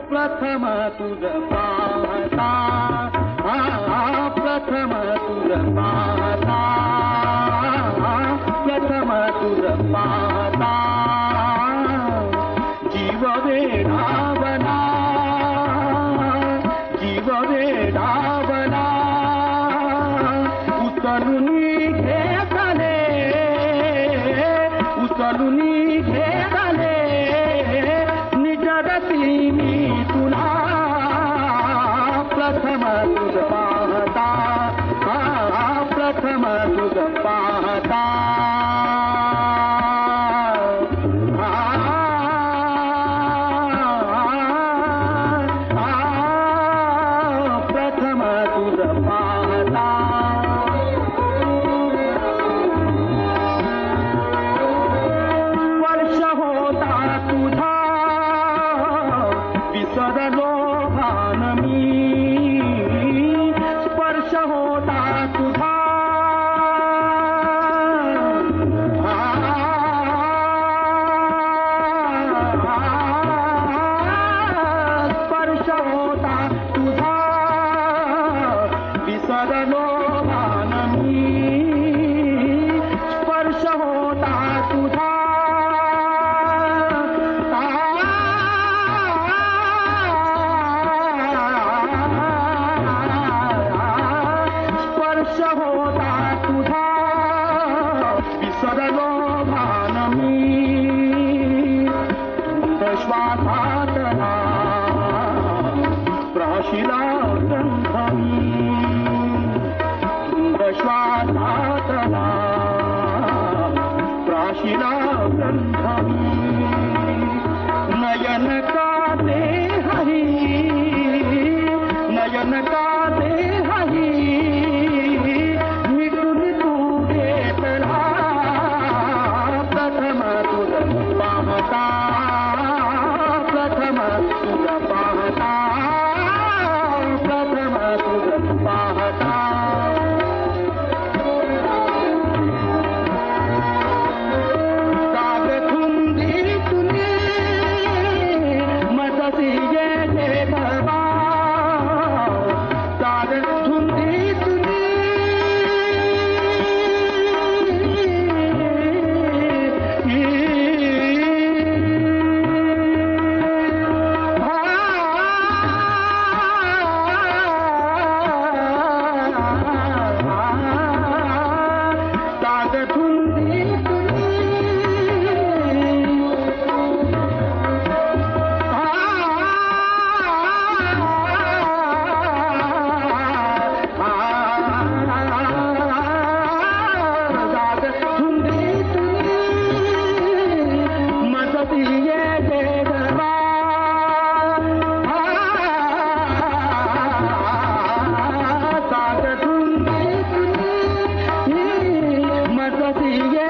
प्रथम तुझ पाहता प्रथम तुझ पाहता प्रथम तुझ पाहता जीव वेडावला जीव वेडावला उचलुनी घेतले उचलुनी घेतले निजगती मी तुला प्रथम तुझ पाहता प्रथम तुझ पाहता प्रथम तुझ पाहता वर्ष होता तुझा विसरलो भान मी स्पर्श होता तुझा स्पर्श होता तुझा विसरलो भान मी स्पर्श होता तुझा स्पर्श होता तुझा विसरलो भान मी श्वासातला प्राशिला गंध मी श्वासातला प्राशिला गंध मी नयन का दे हरी नयन का दे हरी मिटून तू घेतला प्रथम तुझ पाहता प्रथम तुझ पाहता प्रथम तुझ पाहता काग थुंदी तुने मदसी ये देवा काग थुंदी तुने मदसी ये